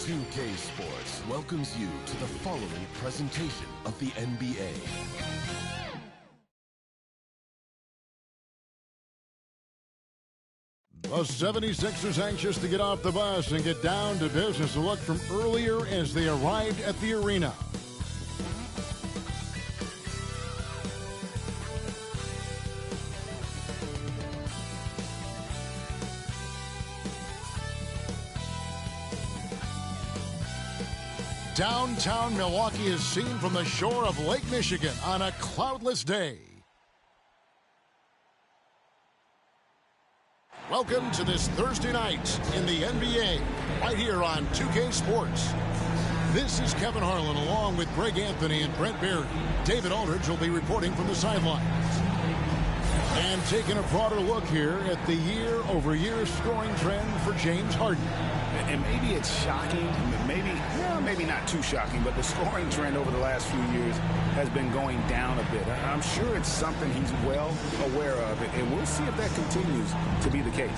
2K Sports welcomes you to the following presentation of the NBA. The 76ers anxious to get off the bus and get down to business. A look from earlier as they arrived at the arena. Downtown Milwaukee is seen from the shore of Lake Michigan on a cloudless day. Welcome to this Thursday night in the NBA, right here on 2K Sports. This is Kevin Harlan along with Greg Anthony and Brent Barry. David Aldridge will be reporting from the sidelines. And taking a broader look here at the year-over-year scoring trend for James Harden. And maybe it's shocking, maybe not too shocking, but the scoring trend over the last few years has been going down a bit. I'm sure it's something he's well aware of, and we'll see if that continues to be the case.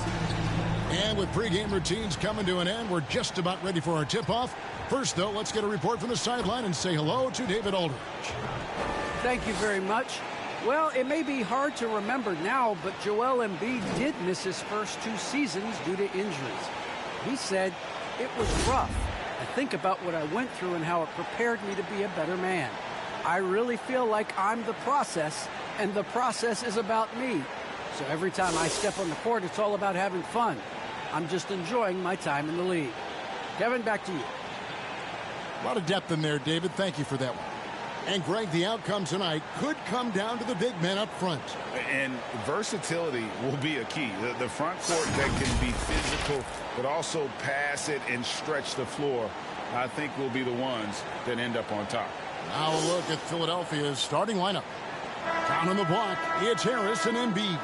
And with pregame routines coming to an end, we're just about ready for our tip-off. First, though, let's get a report from the sideline and say hello to David Aldridge. Thank you very much. Well, it may be hard to remember now, but Joel Embiid did miss his first 2 seasons due to injuries. He said, "It was rough. I think about what I went through and how it prepared me to be a better man. I really feel like I'm the process, and the process is about me. So every time I step on the court, it's all about having fun. I'm just enjoying my time in the league." Kevin, back to you. A lot of depth in there, David. Thank you for that one. And, Greg, the outcome tonight could come down to the big men up front. And versatility will be a key. The front court that can be physical but also pass it and stretch the floor, I think, will be the ones that end up on top. Now a look at Philadelphia's starting lineup. Down on the block, it's Harris and Embiid.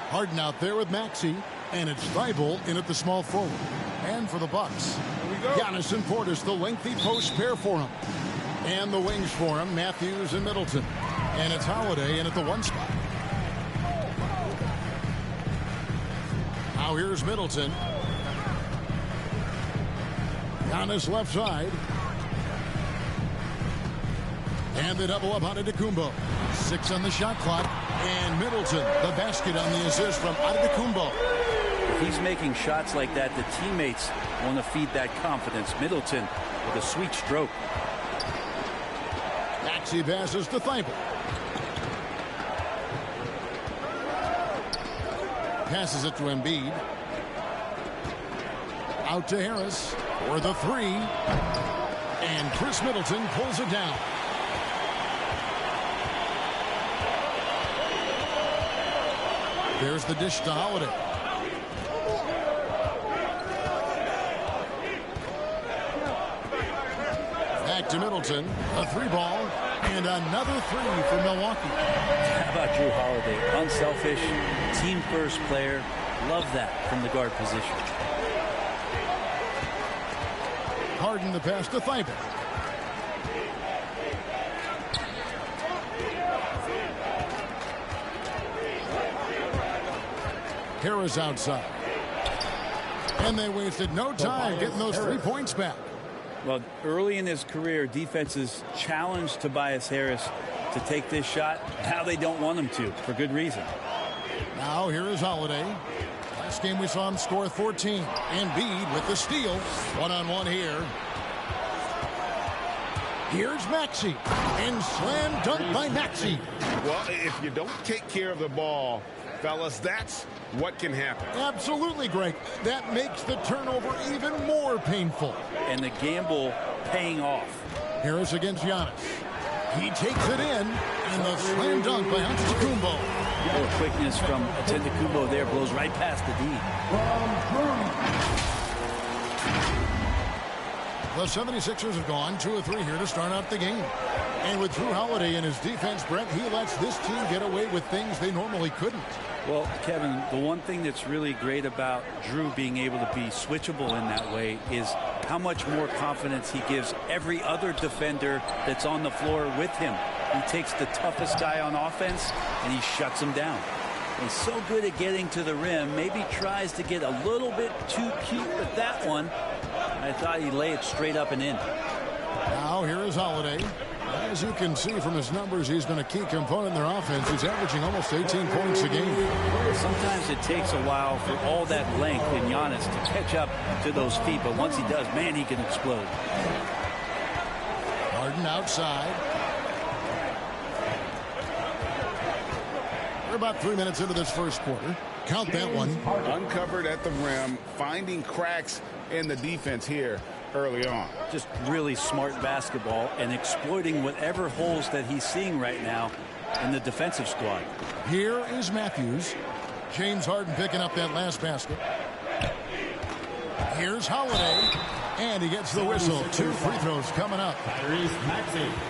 Harden out there with Maxey, and it's Thibault in at the small forward. And for the Bucks, Giannis and Portis, the lengthy post pair for him. And the wings for him, Matthews and Middleton. And it's Holiday in at the 1 spot. Now here's Middleton. Giannis left side. And the double up on Antetokounmpo. 6 on the shot clock. And Middleton, the basket on the assist from Antetokounmpo. If he's making shots like that, the teammates want to feed that confidence. Middleton with a sweet stroke. Maxey passes to Thibault. Passes it to Embiid. Out to Harris for the 3. And Chris Middleton pulls it down. There's the dish to Holiday. Back to Middleton. A 3-ball. And another 3 for Milwaukee. How about Drew Holiday? Unselfish, team-first player. Love that from the guard position. Harden the pass to Thibault. Harris outside. And they wasted no time getting those 3 points back. Well, early in his career, defenses challenged Tobias Harris to take this shot. Now they don't want him to, for good reason. Now here is Holiday. Last game we saw him score 14. Embiid with the steal. One-on-one here. Here's Maxey. And slam dunk by Maxey. Well, if you don't take care of the ball, fellas, that's what can happen. Absolutely, Greg. That makes the turnover even more painful. And the gamble paying off. Harris against Giannis. He takes it in, and the slam dunk by Antetokounmpo. A little quickness from Antetokounmpo there, blows right past the D. The 76ers have gone 2 of 3 here to start out the game. And with Drew Holiday in his defense, Brent, he lets this team get away with things they normally couldn't. Well, Kevin, the one thing that's really great about Drew being able to be switchable in that way is how much more confidence he gives every other defender that's on the floor with him. He takes the toughest guy on offense, and he shuts him down. He's so good at getting to the rim, maybe tries to get a little bit too cute with that one, I thought he'd lay it straight up and in. Now here is Holiday. As you can see from his numbers, he's been a key component in their offense. He's averaging almost 18 points a game. Sometimes it takes a while for all that length in Giannis to catch up to those feet, but once he does, man, he can explode. Harden outside. We're about 3 minutes into this first quarter. Count that one. Uncovered at the rim, finding cracks in the defense here early on. Just really smart basketball and exploiting whatever holes that he's seeing right now in the defensive squad. Here is Matthews. James Harden picking up that last basket. Here's Holiday. And he gets the whistle. 2 free throws coming up.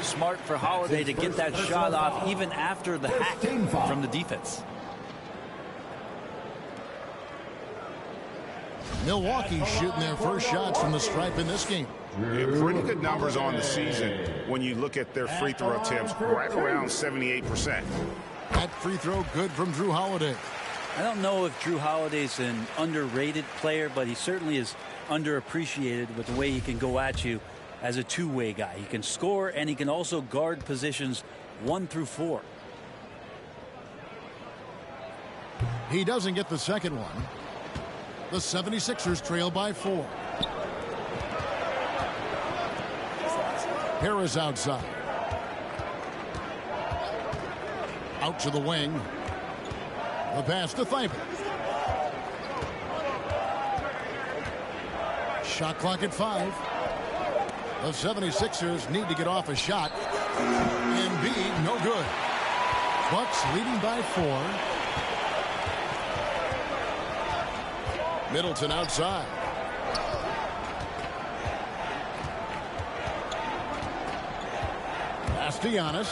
Smart for Holiday to get that shot off even after the hack from the defense. Milwaukee shooting their first shots from the stripe in this game. Yeah, pretty good numbers on the season when you look at their free throw attempts, right around 78%. That free throw good from Drew Holiday. I don't know if Drew Holiday's an underrated player, but he certainly is underappreciated with the way he can go at you as a two-way guy. He can score and he can also guard positions 1 through 4. He doesn't get the second one. The 76ers trail by 4. Harris outside. Out to the wing. The pass to Thibault. Shot clock at 5. The 76ers need to get off a shot. Embiid, no good. Bucks leading by 4. Middleton outside. Pass to Giannis.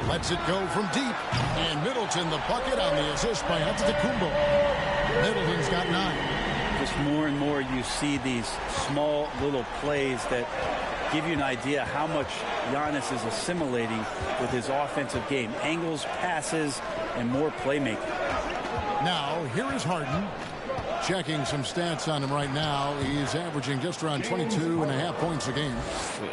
Lets it go from deep. And Middleton the bucket on the assist by Antetokounmpo. Middleton's got 9. Just more and more you see these small little plays that give you an idea how much Giannis is assimilating with his offensive game. Angles, passes, and more playmaking. Now, here is Harden. Checking some stats on him right now. He's averaging just around 22.5 points a game.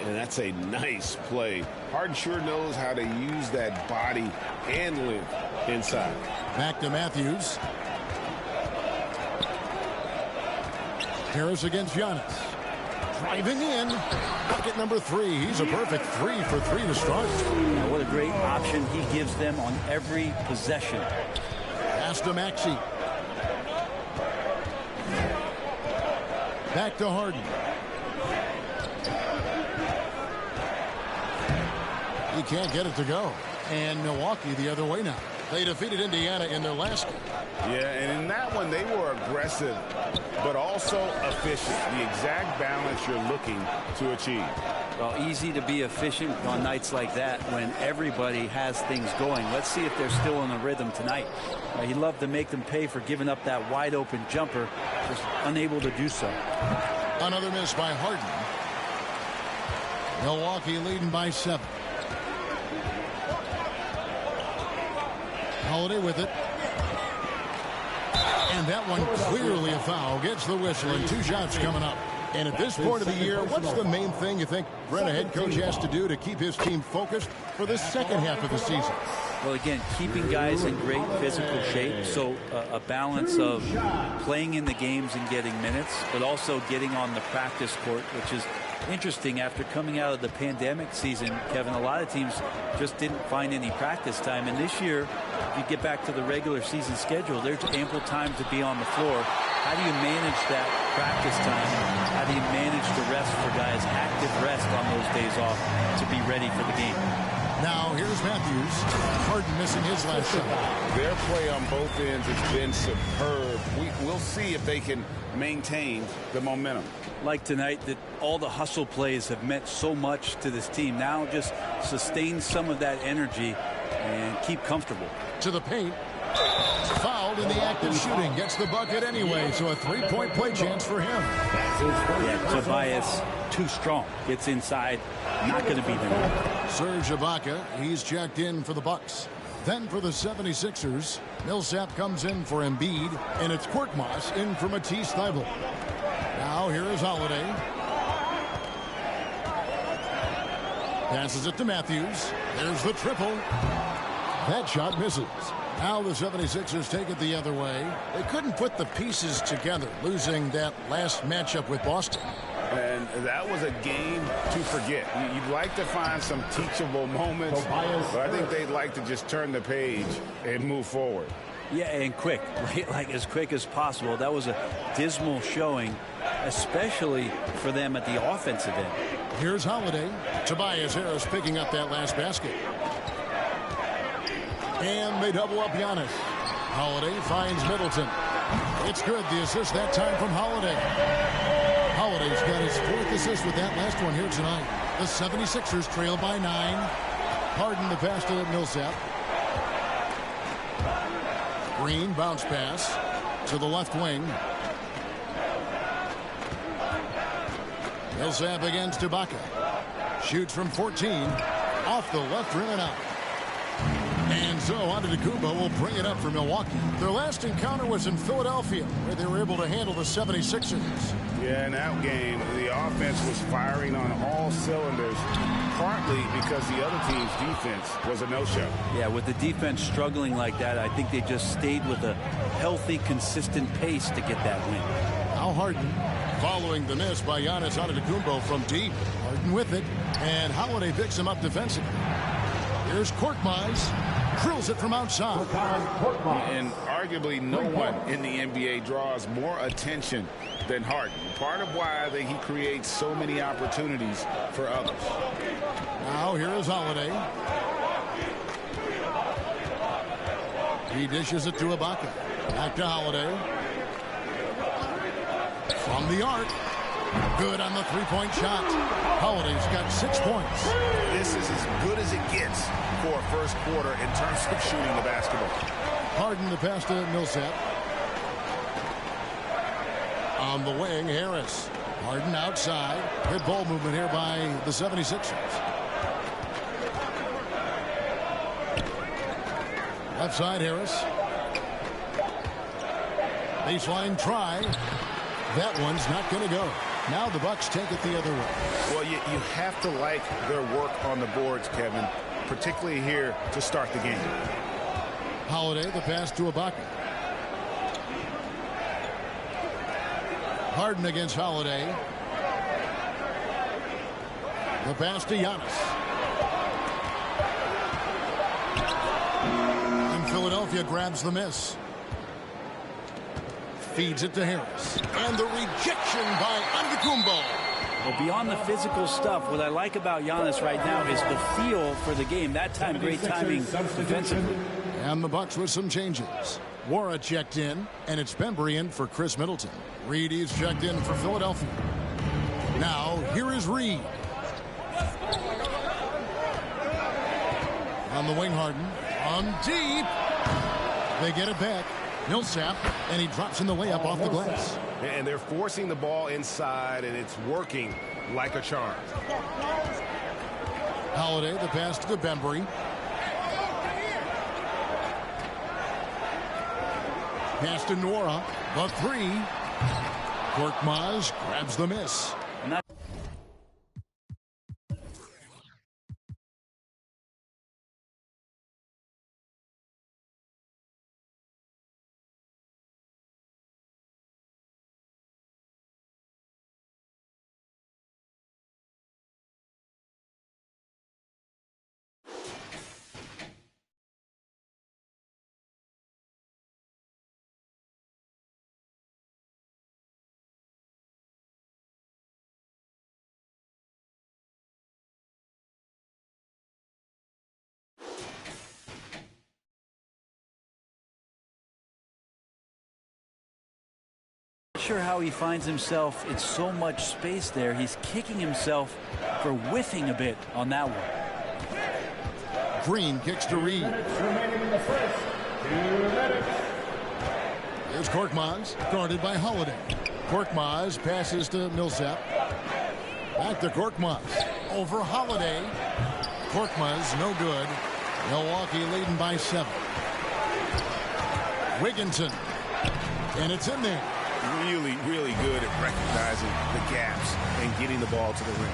And that's a nice play. Harden sure knows how to use that body and length inside. Back to Matthews. Harris against Giannis. Driving in. Bucket number 3. He's a perfect 3 for 3 to start. Now, what a great option he gives them on every possession. Pass to Maxey. Back to Harden. He can't get it to go. And Milwaukee the other way now. They defeated Indiana in their last game. Yeah, and in that one, they were aggressive, but also efficient. The exact balance you're looking to achieve. Well, easy to be efficient on nights like that when everybody has things going. Let's see if they're still in a rhythm tonight. He'd love to make them pay for giving up that wide open jumper, just unable to do so. Another miss by Harden. Milwaukee leading by 7. Holiday with it. And that one clearly a foul. Gets the whistle and 2 shots coming up. And at this point of the year, what's the main thing you think Brett, a head coach, has to do to keep his team focused for the second half of the season? Well, again, keeping guys in great physical shape. So a balance of playing in the games and getting minutes, but also getting on the practice court, which is interesting after coming out of the pandemic season. Kevin, a lot of teams just didn't find any practice time. And this year, if you get back to the regular season schedule, there's ample time to be on the floor. How do you manage that practice time? How do you manage the rest for guys, active rest on those days off to be ready for the game? Now here's Matthews. Harden missing his last shot. Their play on both ends has been superb. We'll see if they can maintain the momentum. Like tonight, that all the hustle plays have meant so much to this team. Now just sustain some of that energy and keep comfortable. To the paint. Fouled in the act of shooting. Gets the bucket anyway, so a 3-point play chance for him. Yeah, Tobias too strong. Gets inside. Not going to be there. Serge Ibaka, he's checked in for the Bucks. Then for the 76ers, Millsap comes in for Embiid, and it's Korkmaz in for Matisse Thybulle. Passes it to Matthews. There's the triple. That shot misses. Now the 76ers take it the other way. They couldn't put the pieces together, losing that last matchup with Boston. And that was a game to forget. You'd like to find some teachable moments, but I think they'd like to just turn the page and move forward. Yeah, and quick, like as quick as possible. That was a dismal showing, especially for them at the offensive end. Here's Holiday. Tobias Harris picking up that last basket. And they double up Giannis. Holiday finds Middleton. It's good. The assist that time from Holiday. Holiday's got his 4th assist with that last one here tonight. The 76ers trail by 9. Harden the pass to Millsap. Green bounce pass to the left wing. Millsap against Ibaka. Shoots from 14. Off the left rim and out. And so Antetokounmpo will bring it up for Milwaukee. Their last encounter was in Philadelphia, where they were able to handle the 76ers. Yeah, in that game, the offense was firing on all cylinders, partly because the other team's defense was a no-show. Yeah, with the defense struggling like that, I think they just stayed with a healthy, consistent pace to get that win. Now Harden following the miss by Giannis Antetokounmpo from deep. Harden with it, and Holiday picks him up defensively. Here's Korkmaz. Drills it from outside. And arguably no one in the NBA draws more attention than Harden. Part of why he creates so many opportunities for others. Now here is Holiday. He dishes it to Ibaka. Back to Holiday. From the arc. Good on the three-point shot. Holiday's got 6 points. This is as good as it gets for a first quarter in terms of shooting the basketball. Harden the pass to Millsap. On the wing, Harris. Harden outside. Good ball movement here by the 76ers. Left side, Harris. Baseline try. That one's not going to go. Now the Bucks take it the other way. Well, you have to like their work on the boards, Kevin, particularly here to start the game. Holiday, the pass to Ibaka. Harden against Holiday. The pass to Giannis. And Philadelphia grabs the miss. Feeds it to Harris. And the rejection by Antetokounmpo. Well, beyond the physical stuff, what I like about Giannis right now is the feel for the game. That time, great timing defensively. And the Bucks with some changes. Wara checked in, and it's Bembry in for Chris Middleton. Reed is checked in for Philadelphia. Now, here is Reed. On the wing, Harden. On deep. They get it back. Millsap, and he drops in the layup off the glass. And they're forcing the ball inside, and it's working like a charm. Holiday, the pass to Bembry. Pass to Nora. The three. Korkmaz grabs the miss. Sure how he finds himself in so much space there. He's kicking himself for whiffing a bit on that one. Green kicks to Reed. Here's Korkmaz, guarded by Holiday. Korkmaz passes to Millsap. Back to Korkmaz. Over Holiday. Korkmaz, no good. Milwaukee leading by 7. Wigginton. And it's in there. Really, really good at recognizing the gaps and getting the ball to the rim.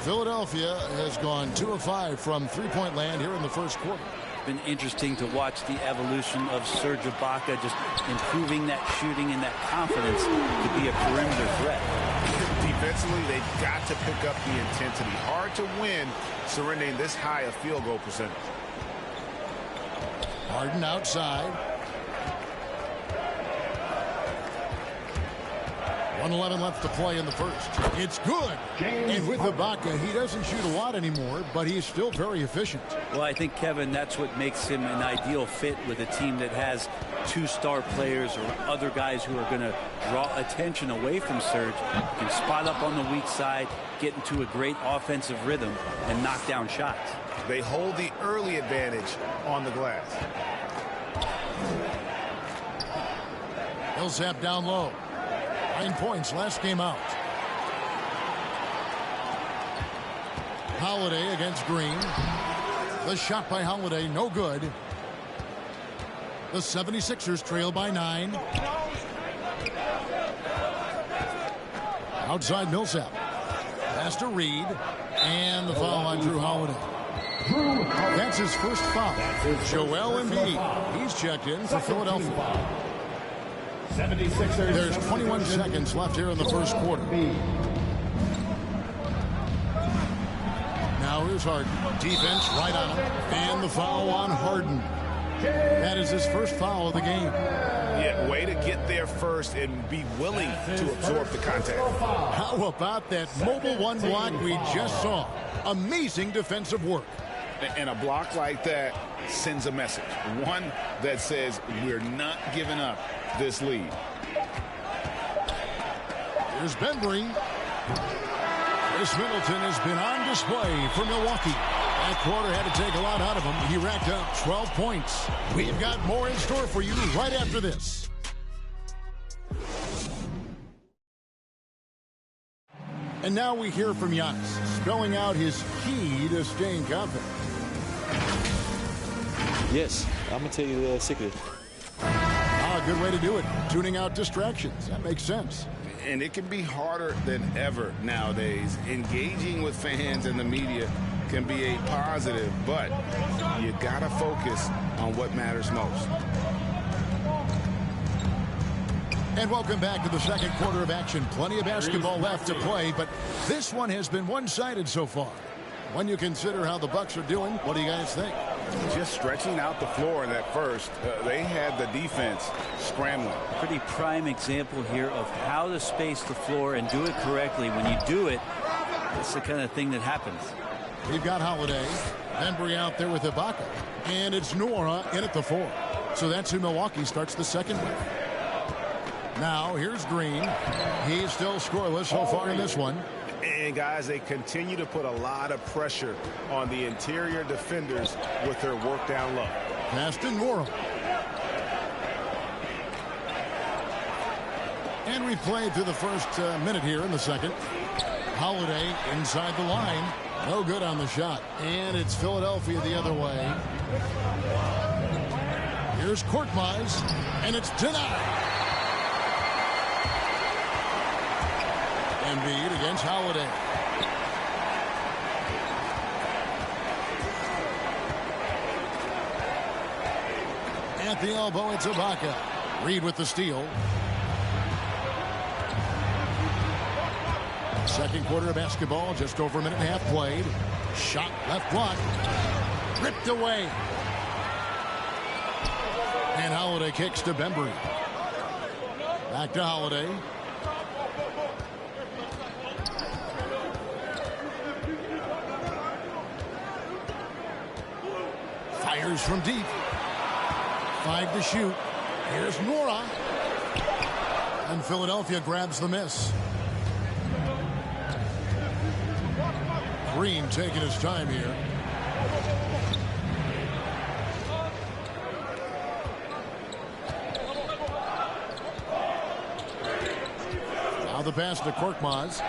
Philadelphia has gone 2 of 5 from three-point land here in the first quarter. Been interesting to watch the evolution of Serge Ibaka, just improving that shooting and that confidence to be a perimeter threat. Defensively, they've got to pick up the intensity. Hard to win surrendering this high a field goal percentage. Harden outside. 1:11 left to play in the first. It's good. And with Ibaka, he doesn't shoot a lot anymore, but he's still very efficient. Well, I think, Kevin, that's what makes him an ideal fit with a team that has 2 star players or other guys who are going to draw attention away from Serge. He can spot up on the weak side, get into a great offensive rhythm, and knock down shots. They hold the early advantage on the glass. Millsap down low. 9 points last game out. Holiday against Green. The shot by Holiday, no good. The 76ers trail by 9. Outside Millsap. Pass to Reed. And the foul on Drew Holiday. That's his first foul. Joel Embiid. He's checked in for Philadelphia. 76ers. There's 21 seconds left here in the first quarter. Now here's Harden. Defense right on him. And the foul on Harden. That is his first foul of the game. Yeah, way to get there first and be willing to absorb the contact. How about that mobile one block we just saw? Amazing defensive work. And a block like that sends a message. One that says we're not giving up this lead. Here's Bembry. Chris Middleton has been on display for Milwaukee. That quarter had to take a lot out of him. He racked up 12 points. We've got more in store for you right after this. And now we hear from Giannis, spelling out his key to staying confident. Yes, I'm going to tell you the secret. Good way to do it. Tuning out distractions. That makes sense. And it can be harder than ever nowadays. Engaging with fans and the media can be a positive, but you got to focus on what matters most. And welcome back to the second quarter of action. Plenty of basketball left to play, but this one has been one-sided so far. When you consider how the Bucks are doing, what do you guys think? Just stretching out the floor in that first, they had the defense scrambling. Pretty prime example here of how to space the floor and do it correctly. When you do it, it's the kind of thing that happens. We've got Holiday, Bembry out there with Ibaka, and it's Nora in at the 4. So that's who Milwaukee starts the second with. Now here's Green. He's still scoreless so far in this one. And guys, they continue to put a lot of pressure on the interior defenders with their work down low. Pass to Nora. And we played through the first minute here in the second. Holiday inside the line. No good on the shot. And it's Philadelphia the other way. Here's Korkmaz. And it's denied. Embiid against Holiday. At the elbow, it's Ibaka. Reed with the steal. Second quarter of basketball, just over a minute and a half played. Shot left block. Ripped away. And Holiday kicks to Bembry. Back to Holiday. Fires from deep. 5 to shoot. Here's Nora. And Philadelphia grabs the miss. Green taking his time here. Now the pass to Korkmaz.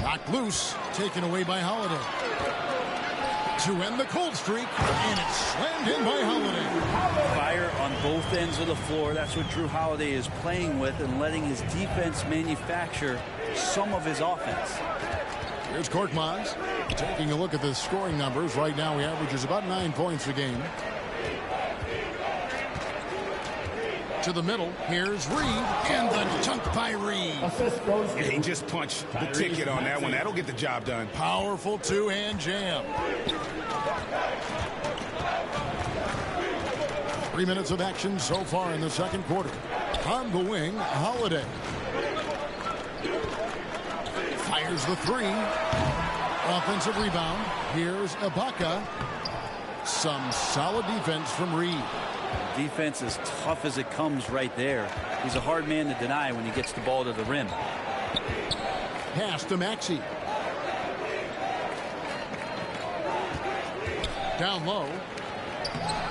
Knocked loose. Taken away by Holiday. to end the cold streak, and it's slammed in by Holiday. Fire on both ends of the floor. That's what Drew Holiday is playing with and letting his defense manufacture some of his offense. Here's Korkmaz taking a look at the scoring numbers. Right now he averages about 9 points a game. To the middle, here's Reed, and the dunk by Reed. Yeah, he just punched the ticket on that one. That'll get the job done. Powerful two-hand jam. 3 minutes of action so far in the second quarter. On the wing, Holiday. Fires the three. Offensive rebound. Here's Ibaka. Some solid defense from Reed. Defense as tough as it comes right there. He's a hard man to deny when he gets the ball to the rim. Pass to Maxey. Down low.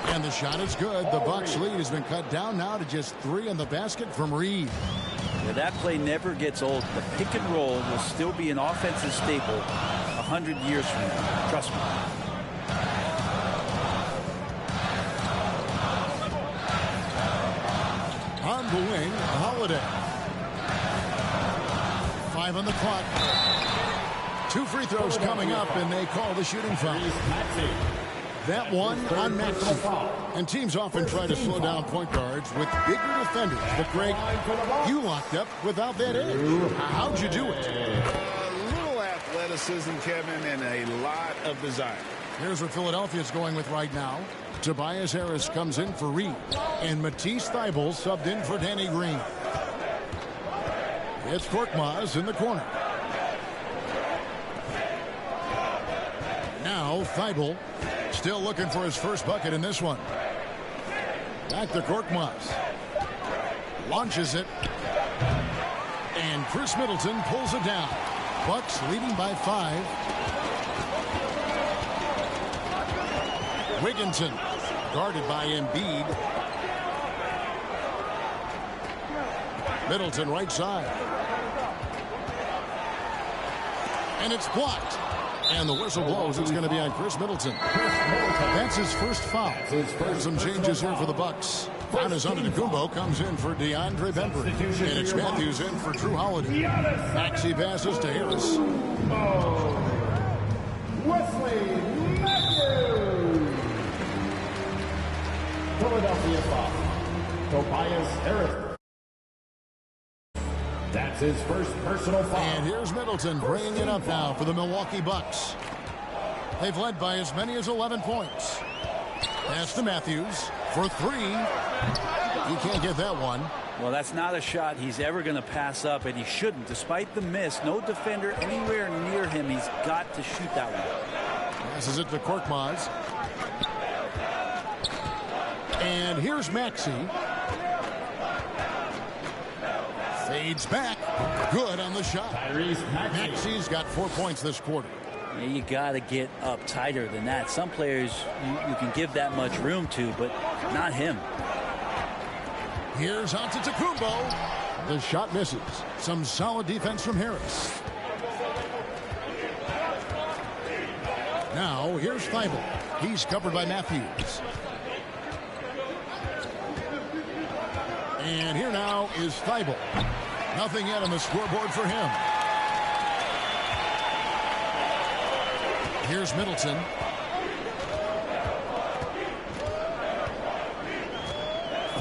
And the shot is good. The Bucks lead has been cut down now to just 3 in the basket from Reed. Yeah, that play never gets old. The pick and roll will still be an offensive staple 100 years from now. Trust me. On the wing, Holiday. 5 on the clock. 2 free throws coming up, and they call the shooting foul. That one on Maxey. And teams often try to slow down point guards with bigger defenders. But, Greg, you locked up without that edge. How'd you do it? A little athleticism, Kevin, and a lot of desire. Here's what Philadelphia's going with right now. Tobias Harris comes in for Reed. And Matisse Thybulle subbed in for Danny Green. It's Korkmaz in the corner. Now Thybulle still looking for his first bucket in this one. Back to Korkmaz. Launches it. And Chris Middleton pulls it down. Bucks leading by 5. Wigginton guarded by Embiid. Middleton right side. And it's blocked. And the whistle blows. It's going to be on Chris Middleton. That's his first foul. Some changes here for the Bucks. Giannis Antetokounmpo comes in for DeAndre Bembry. And it's Matthews in for Drew Holiday. Maxey passes to Harris. Wesley Matthews. Philadelphia foul. Tobias Harris. That's his first personal foul. And here's Middleton bringing it up now for the Milwaukee Bucks. They've led by as many as 11 points. Pass to Matthews for 3. He can't get that one. Well, that's not a shot he's ever going to pass up, and he shouldn't. Despite the miss, no defender anywhere near him. He's got to shoot that one. Passes it to Korkmaz. And here's Maxey. Fades back. Good on the shot. Maxey's got 4 points this quarter. Yeah, you got to get up tighter than that. Some players you can give that much room to, but not him. Here's Antetokounmpo. The shot misses. Some solid defense from Harris. Now here's Thybulle. He's covered by Matthews. And here now is Thybulle. Nothing yet on the scoreboard for him. Here's Middleton.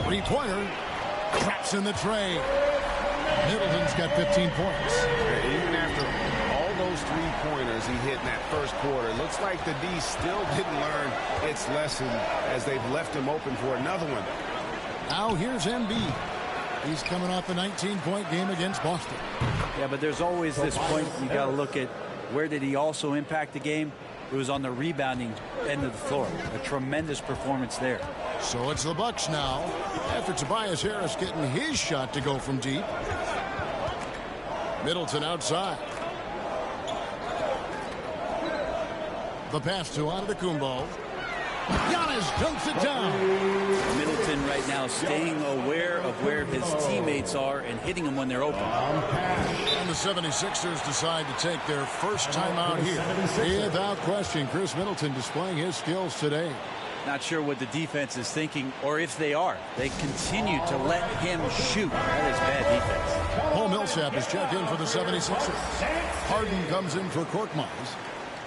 Three-pointer. Traps in the tray. Middleton's got 15 points. Even after all those three-pointers he hit in that first quarter, it looks like the D still didn't learn its lesson as they've left him open for another one. Now here's Embiid. He's coming off a 19-point game against Boston. Yeah, but there's always this point you got to look at where did he also impact the game. It was on the rebounding end of the floor. A tremendous performance there. So it's the Bucks now after Tobias Harris getting his shot to go from deep. Middleton outside. The pass to Antetokounmpo. Giannis dunks it down. Middleton right now staying aware of where his teammates are and hitting them when they're open. And the 76ers decide to take their first time out here. Without question, Chris Middleton displaying his skills today. Not sure what the defense is thinking, or if they are. They continue to let him shoot. That is bad defense. Paul Millsap is checked in for the 76ers. Harden comes in for Korkmaz.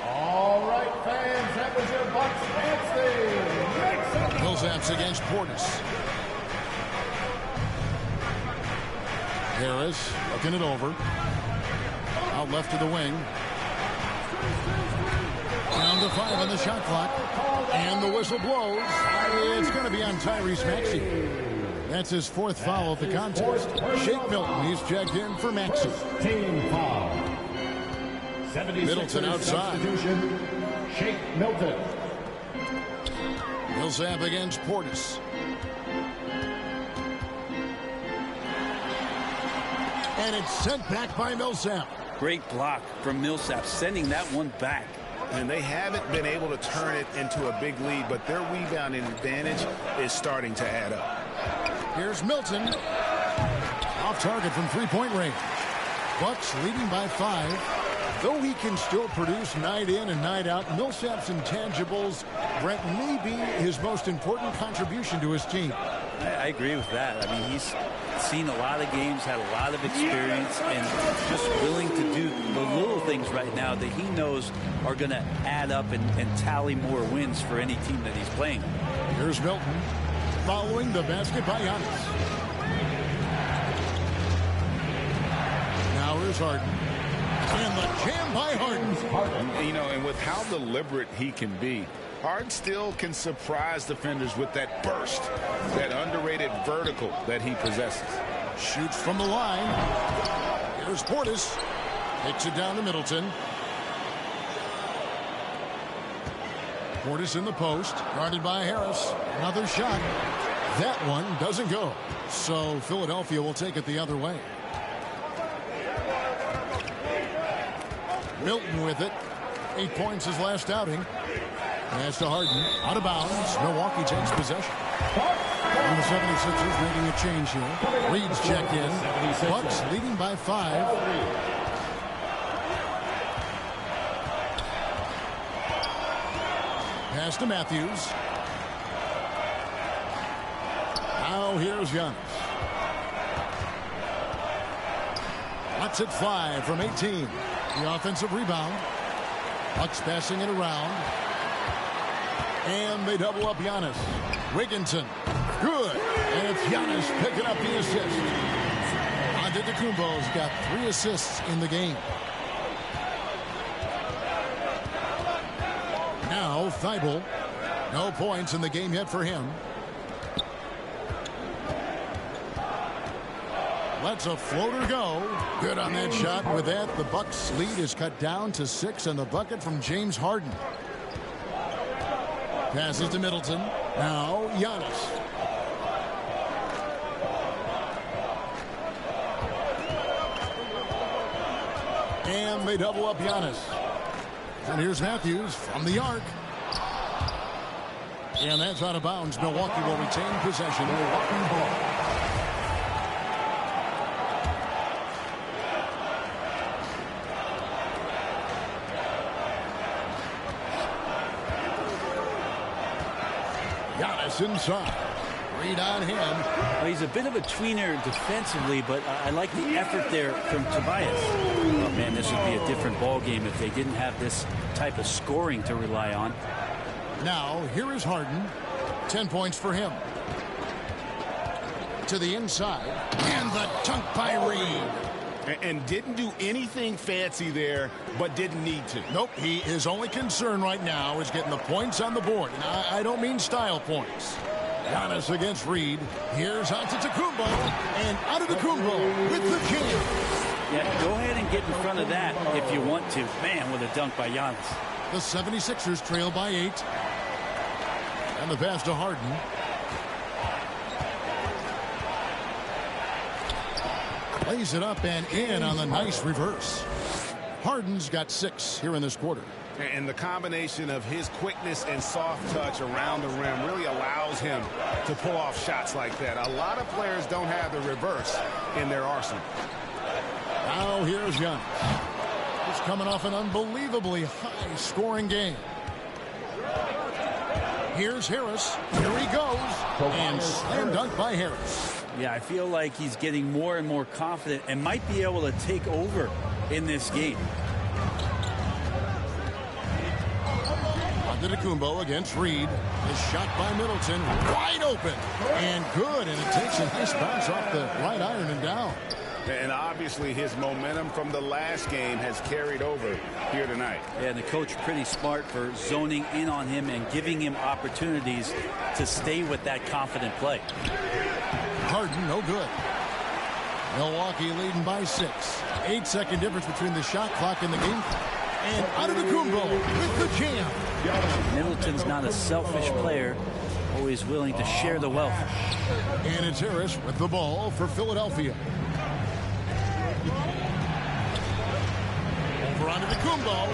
All right, fans, that was your Bucks fancy. Millsap's against Portis. Harris looking it over. Out left to the wing. Down to 5 on the shot clock. And the whistle blows. It's going to be on Tyrese Maxey. That's his 4th foul of the contest. Shake Milton, he's checked in for Maxey. Team foul. Middleton outside. Shake Milton. Millsap against Portis. And it's sent back by Millsap. Great block from Millsap, sending that one back. And they haven't been able to turn it into a big lead, but their rebounding advantage is starting to add up. Here's Milton. Off target from three-point range. Bucks leading by 5. Though he can still produce night in and night out, Millsap's intangibles, Brent, may be his most important contribution to his team. I agree with that. I mean, he's seen a lot of games, had a lot of experience, and just willing to do the little things right now that he knows are going to add up and tally more wins for any team that he's playing. Here's Milton following the basket by Giannis. Now here's Harden. And the jam by Harden. You know, and with how deliberate he can be, Harden still can surprise defenders with that burst, that underrated vertical that he possesses. Shoots from the line. Here's Portis. Takes it down to Middleton. Portis in the post. Guarded by Harris. Another shot. That one doesn't go. So Philadelphia will take it the other way. Milton with it. 8 points his last outing. Pass to Harden. Out of bounds. Milwaukee takes possession. And the 76ers making a change here. Reed's checked in. Bucks leading by 5. Pass to Matthews. Now here's Giannis. Lets it fly from 18. The offensive rebound. Bucks passing it around. And they double up Giannis. Wigginton. Good. And it's Giannis picking up the assist. Antetokounmpo's got 3 assists in the game. Now Thibault. No points in the game yet for him. Lets a floater go. Good on that shot. With that, the Bucks' lead is cut down to 6 and the bucket from James Harden. Passes to Middleton. Now Giannis. And they double up Giannis. And here's Matthews from the arc. And that's out of bounds. Milwaukee will retain possession. Milwaukee ball. Giannis inside. Reed on him. Well, he's a bit of a tweener defensively, but I like the effort there from Tobias. Oh, man, this would be a different ball game if they didn't have this type of scoring to rely on. Now, here is Harden. 10 points for him. To the inside. And the dunk by Reed. And didn't do anything fancy there, but didn't need to. Nope, his only concern right now is getting the points on the board. And I don't mean style points. Giannis against Reed. Here's Antetokounmpo. And Antetokounmpo with the kill. Yeah, go ahead and get in front of that if you want to. Man, with a dunk by Giannis. The 76ers trail by 8. And the pass to Harden. Lays it up and in on the nice reverse. Harden's got 6 here in this quarter. And the combination of his quickness and soft touch around the rim really allows him to pull off shots like that. A lot of players don't have the reverse in their arsenal. Now here's Giannis. He's coming off an unbelievably high-scoring game. Here's Harris. Here he goes. And slam dunk by Harris. Yeah, I feel like he's getting more and more confident and might be able to take over in this game. Antetokounmpo against Reed. Is shot by Middleton. Wide open. And good. And it takes a nice bounce off the right iron and down. And obviously his momentum from the last game has carried over here tonight. Yeah, and the coach pretty smart for zoning in on him and giving him opportunities to stay with that confident play. Harden, no good. Milwaukee leading by 6. 8-second difference between the shot clock and the game clock. And Antetokounmpo with the jam. Middleton's not a selfish player, always willing to share the wealth. And it's Harris with the ball for Philadelphia. Over Antetokounmpo.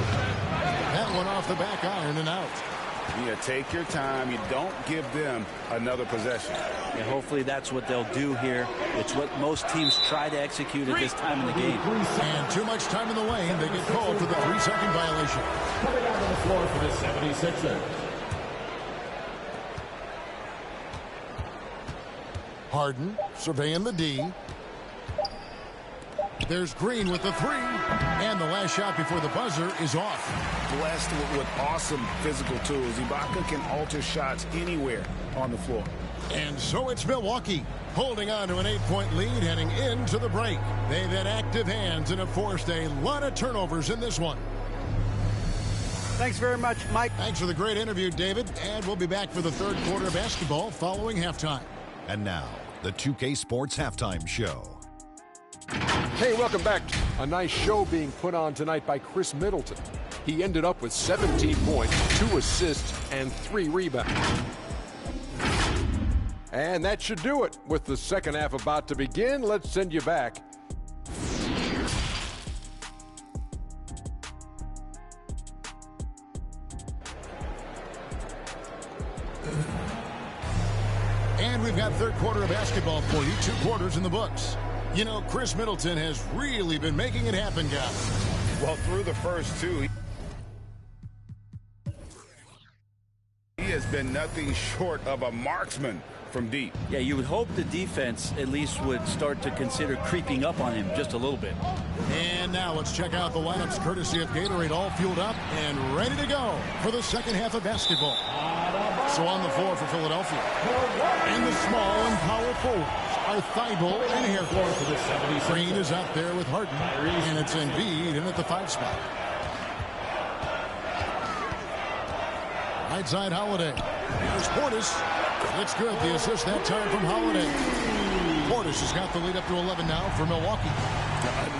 That one off the back iron and out. Yeah, take your time. You don't give them another possession. And hopefully that's what they'll do here. It's what most teams try to execute at this time in the game. And too much time in the lane. They get called for the 3-second violation. Coming out on the floor for the 76ers. Harden surveying the D. There's Green with the 3. And the last shot before the buzzer is off. Blessed with awesome physical tools. Ibaka can alter shots anywhere on the floor. And so it's Milwaukee holding on to an 8-point lead heading into the break. They've had active hands and have forced a lot of turnovers in this one. Thanks very much, Mike. Thanks for the great interview, David. And we'll be back for the third quarter of basketball following halftime. And now, the 2K Sports Halftime Show. Hey, welcome back. A nice show being put on tonight by Chris Middleton. He ended up with 17 points, 2 assists, and 3 rebounds. And that should do it. With the second half about to begin, let's send you back. And we've got third quarter of basketball for you. 2 quarters in the books. You know, Chris Middleton has really been making it happen, guys. Well, through the first 2, he has been nothing short of a marksman from deep. Yeah, you would hope the defense at least would start to consider creeping up on him just a little bit. And now let's check out the lineups courtesy of Gatorade, all fueled up and ready to go for the second half of basketball. So on the floor for Philadelphia. And the small and power forwards are Thibault and Harris. Green is out there with Harden. And it's Embiid in at the 5 spot. Right side Holiday. Here's Portis. Looks good. The assist that time from Holiday. Portis has got the lead up to 11 now for Milwaukee.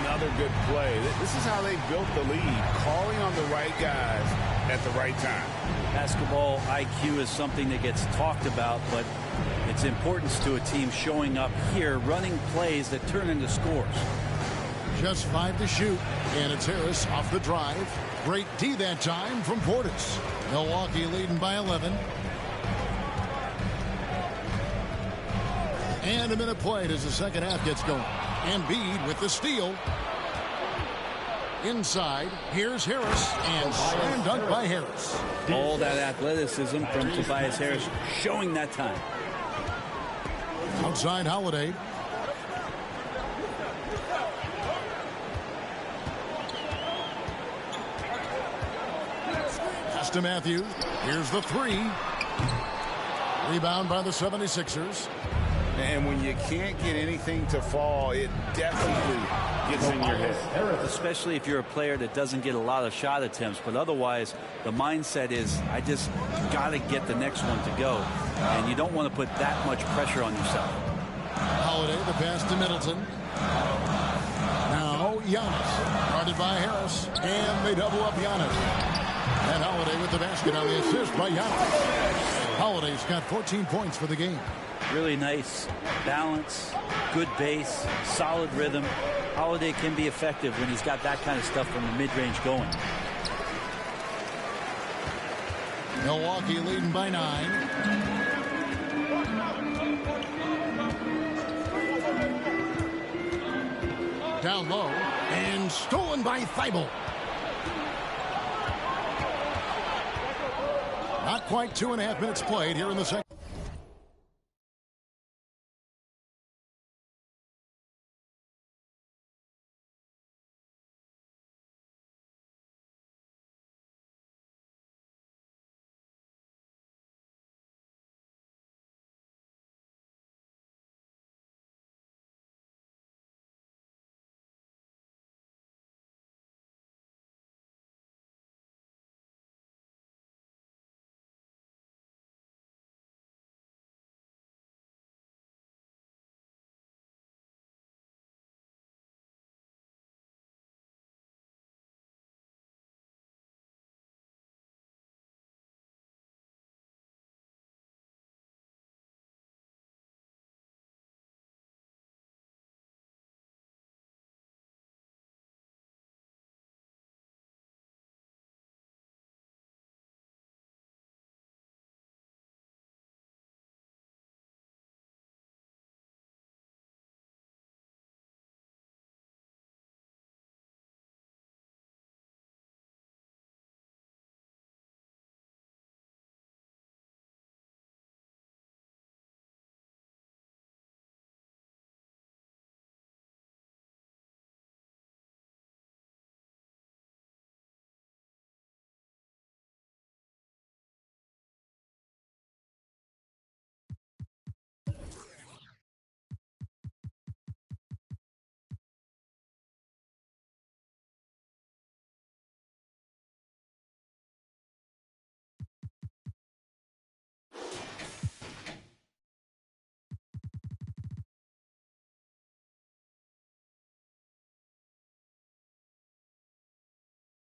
Another good play. This is how they built the lead. Calling on the right guys at the right time. Basketball IQ is something that gets talked about, but its importance to a team showing up here, running plays that turn into scores. Just 5 to shoot, and it's Harris off the drive. Great D that time from Portis. Milwaukee leading by 11. And a minute played as the second half gets going. Embiid with the steal. Inside, here's Harris, and slam dunk by Harris. All that athleticism from Tobias Harris showing that time. Outside Holiday. Pass to Matthews. Here's the 3. Rebound by the 76ers. And when you can't get anything to fall, it definitely gets in your head. Especially if you're a player that doesn't get a lot of shot attempts. But otherwise, the mindset is, I just got to get the next one to go. And you don't want to put that much pressure on yourself. Holiday, the pass to Middleton. Now Giannis, guarded by Harris. And they double up Giannis. And Holiday with the basket on the assist by Giannis. Holiday's got 14 points for the game. Really nice balance, good base, solid rhythm. Holiday can be effective when he's got that kind of stuff from the mid-range going. Milwaukee leading by 9. Down low and stolen by Thibault. Not quite 2.5 minutes played here in the second.